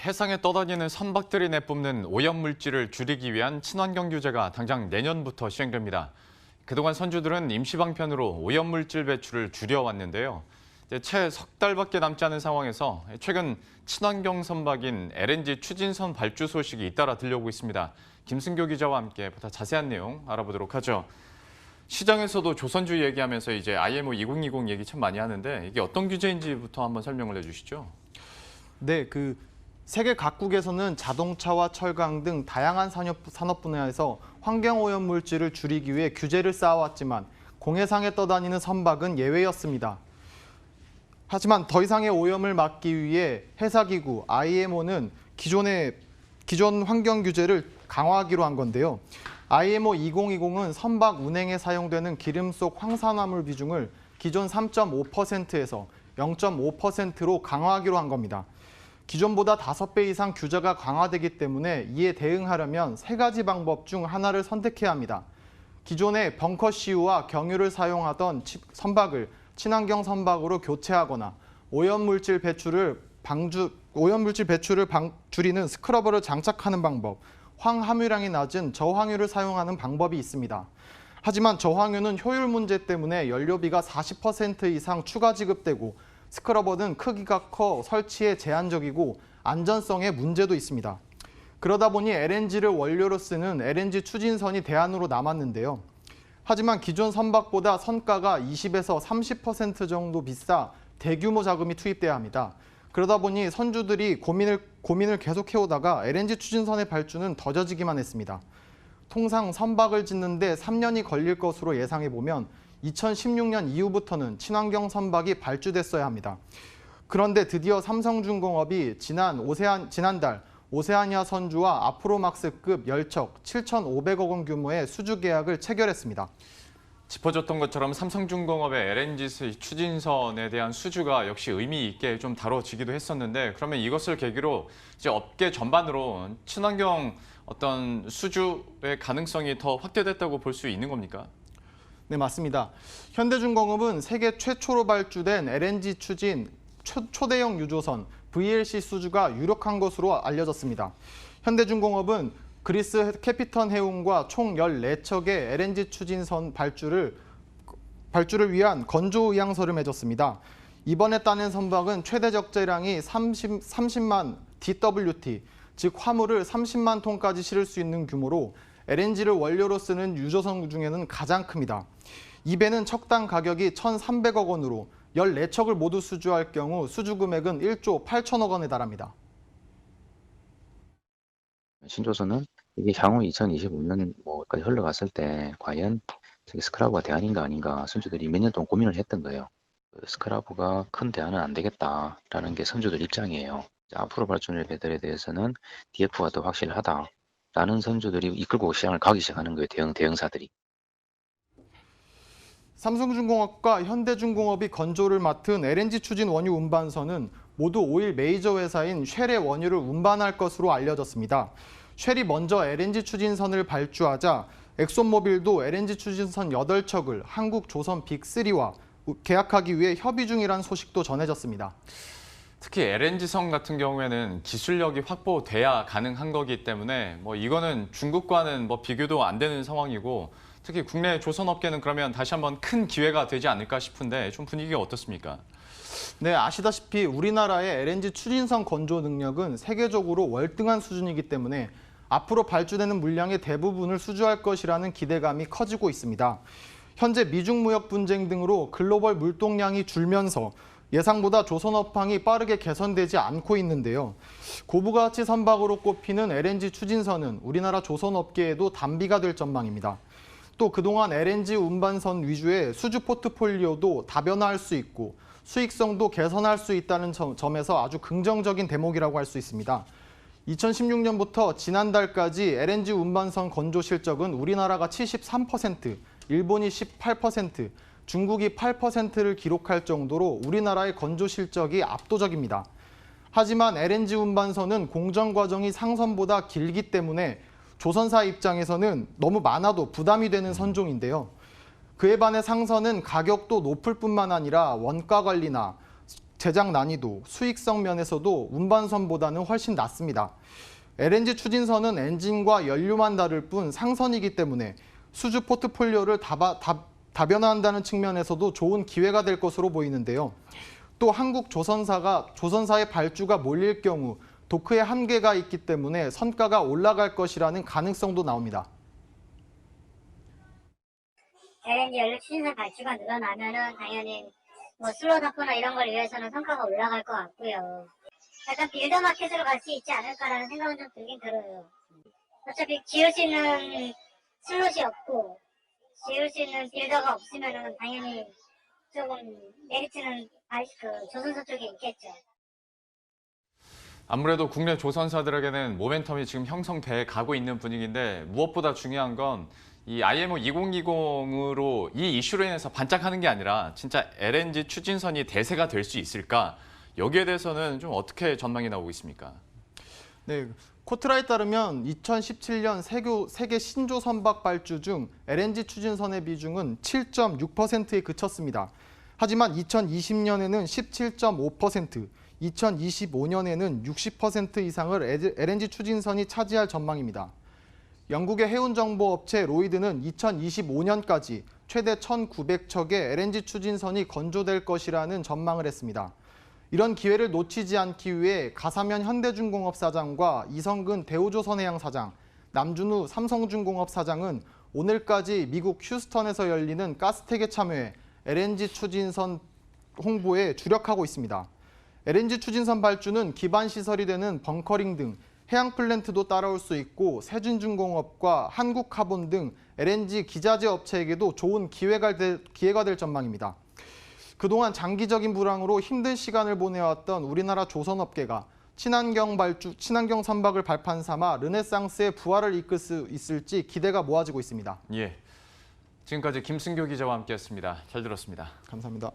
해상에 떠다니는 선박들이 내뿜는 오염물질을 줄이기 위한 친환경 규제가 당장 내년부터 시행됩니다. 그동안 선주들은 임시방편으로 오염물질 배출을 줄여왔는데요. 채 석 달밖에 남지 않은 상황에서 최근 친환경 선박인 LNG 추진선 발주 소식이 잇따라 들려오고 있습니다. 김승교 기자와 함께 보다 자세한 내용 알아보도록 하죠. 시장에서도 조선주 얘기하면서 이제 IMO 2020 얘기 참 많이 하는데 이게 어떤 규제인지부터 한번 설명을 해주시죠. 네, 세계 각국에서는 자동차와 철강 등 다양한 산업 분야에서 환경오염 물질을 줄이기 위해 규제를 쌓아왔지만 공해상에 떠다니는 선박은 예외였습니다. 하지만 더 이상의 오염을 막기 위해 회사기구 IMO는 기존 환경 규제를 강화하기로 한 건데요. IMO 2020은 선박 운행에 사용되는 기름 속 황산화물 비중을 기존 3.5%에서 0.5%로 강화하기로 한 겁니다. 기존보다 5배 이상 규제가 강화되기 때문에 이에 대응하려면 3가지 방법 중 하나를 선택해야 합니다. 기존에 벙커CU와 경유를 사용하던 선박을 친환경 선박으로 교체하거나 오염물질 배출을 줄이는 스크러버를 장착하는 방법, 황함유량이 낮은 저황유를 사용하는 방법이 있습니다. 하지만 저황유는 효율 문제 때문에 연료비가 40% 이상 추가 지급되고 스크러버는 크기가 커 설치에 제한적이고 안전성에 문제도 있습니다. 그러다 보니 LNG를 원료로 쓰는 LNG 추진선이 대안으로 남았는데요. 하지만 기존 선박보다 선가가 20에서 30% 정도 비싸 대규모 자금이 투입돼야 합니다. 그러다 보니 선주들이 고민을 계속해오다가 LNG 추진선의 발주는 더뎌지기만 했습니다. 통상 선박을 짓는데 3년이 걸릴 것으로 예상해보면 2016년 이후부터는 친환경 선박이 발주됐어야 합니다. 그런데 드디어 삼성중공업이 지난달 오세아니아 선주와 아프로막스급 열척 7,500억 원 규모의 수주 계약을 체결했습니다. 짚어줬던 것처럼 삼성중공업의 LNG 추진선에 대한 수주가 역시 의미 있게 좀 다뤄지기도 했었는데 그러면 이것을 계기로 이제 업계 전반으로 친환경 어떤 수주의 가능성이 더 확대됐다고 볼 수 있는 겁니까? 네, 맞습니다. 현대중공업은 세계 최초로 발주된 LNG 추진 초대형 유조선 VLC 수주가 유력한 것으로 알려졌습니다. 현대중공업은 그리스 캐피턴 해운과 총 14척의 LNG 추진선 발주를 위한 건조 의향서를 맺었습니다. 이번에 따낸 선박은 최대 적재량이 30만 DWT, 즉 화물을 30만 톤까지 실을 수 있는 규모로 LNG를 원료로 쓰는 유조선 중에는 가장 큽니다. 이 배는 척당 가격이 1,300억 원으로 14척을 모두 수주할 경우 수주 금액은 1조 8천억 원에 달합니다. 신조선은 이게 향후 2025년까지 흘러갔을 때 과연 스크라브가 대안인가 아닌가 선주들이 몇 년 동안 고민을 했던 거예요. 스크라브가 큰 대안은 안 되겠다라는 게 선주들 입장이에요. 앞으로 발전할 배들에 대해서는 DF가 더 확실하다라는 선주들이 이끌고 시장을 가기 시작하는 거예요. 대형사들이. 삼성중공업과 현대중공업이 건조를 맡은 LNG 추진 원유 운반선은 모두 오일 메이저 회사인 쉘의 원유를 운반할 것으로 알려졌습니다. 쉘이 먼저 LNG 추진선을 발주하자 엑손모빌도 LNG 추진선 8척을 한국 조선 빅3와 계약하기 위해 협의 중이라는 소식도 전해졌습니다. 특히 LNG선 같은 경우에는 기술력이 확보돼야 가능한 거기 때문에 이거는 중국과는 비교도 안 되는 상황이고 특히 국내 조선업계는 그러면 다시 한번 큰 기회가 되지 않을까 싶은데 좀 분위기가 어떻습니까? 네, 아시다시피 우리나라의 LNG 추진선 건조 능력은 세계적으로 월등한 수준이기 때문에 앞으로 발주되는 물량의 대부분을 수주할 것이라는 기대감이 커지고 있습니다. 현재 미중 무역 분쟁 등으로 글로벌 물동량이 줄면서 예상보다 조선업황이 빠르게 개선되지 않고 있는데요. 고부가치 선박으로 꼽히는 LNG 추진선은 우리나라 조선업계에도 단비가 될 전망입니다. 또 그동안 LNG 운반선 위주의 수주 포트폴리오도 다변화할 수 있고 수익성도 개선할 수 있다는 점에서 아주 긍정적인 대목이라고 할 수 있습니다. 2016년부터 지난달까지 LNG 운반선 건조 실적은 우리나라가 73%, 일본이 18%, 중국이 8%를 기록할 정도로 우리나라의 건조 실적이 압도적입니다. 하지만 LNG 운반선은 공정 과정이 상선보다 길기 때문에 조선사 입장에서는 너무 많아도 부담이 되는 선종인데요. 그에 반해 상선은 가격도 높을 뿐만 아니라 원가 관리나 제작 난이도, 수익성 면에서도 운반선보다는 훨씬 낮습니다. LNG 추진선은 엔진과 연료만 다를 뿐 상선이기 때문에 수주 포트폴리오를 다변화한다는 측면에서도 좋은 기회가 될 것으로 보이는데요. 또 한국 조선사의 발주가 몰릴 경우 도크에 한계가 있기 때문에 선가가 올라갈 것이라는 가능성도 나옵니다. LNG 연료 추진선 발주가 늘어나면은 당연히 뭐 슬롯 확보나 이런 걸 위해서는 성과가 올라갈 것 같고요. 약간 빌더 마켓으로 갈 수 있지 않을까라는 생각은 좀 들긴 들어요. 어차피 지을 수 있는 슬롯이 없고 지을 수 있는 빌더가 없으면은 당연히 조금 메리트는 조선사 쪽에 있겠죠. 아무래도 국내 조선사들에게는 모멘텀이 지금 형성돼 가고 있는 분위기인데 무엇보다 중요한 건 이 IMO 2020으로 이 이슈로 인해서 반짝하는 게 아니라 진짜 LNG 추진선이 대세가 될 수 있을까? 여기에 대해서는 좀 어떻게 전망이 나오고 있습니까? 네, 코트라에 따르면 2017년 세계 신조 선박 발주 중 LNG 추진선의 비중은 7.6%에 그쳤습니다. 하지만 2020년에는 17.5%, 2025년에는 60% 이상을 LNG 추진선이 차지할 전망입니다. 영국의 해운정보업체 로이드는 2025년까지 최대 1,900척의 LNG 추진선이 건조될 것이라는 전망을 했습니다. 이런 기회를 놓치지 않기 위해 가사면 현대중공업 사장과 이성근 대우조선해양 사장, 남준우 삼성중공업 사장은 오늘까지 미국 휴스턴에서 열리는 가스텍에 참여해 LNG 추진선 홍보에 주력하고 있습니다. LNG 추진선 발주는 기반 시설이 되는 벙커링 등 해양 플랜트도 따라올 수 있고 세준중공업과 한국카본 등 LNG 기자재 업체에게도 좋은 기회가 될 전망입니다. 그동안 장기적인 불황으로 힘든 시간을 보내왔던 우리나라 조선업계가 친환경 선박을 발판 삼아 르네상스의 부활을 이끌 수 있을지 기대가 모아지고 있습니다. 예, 지금까지 김승교 기자와 함께했습니다. 잘 들었습니다. 감사합니다.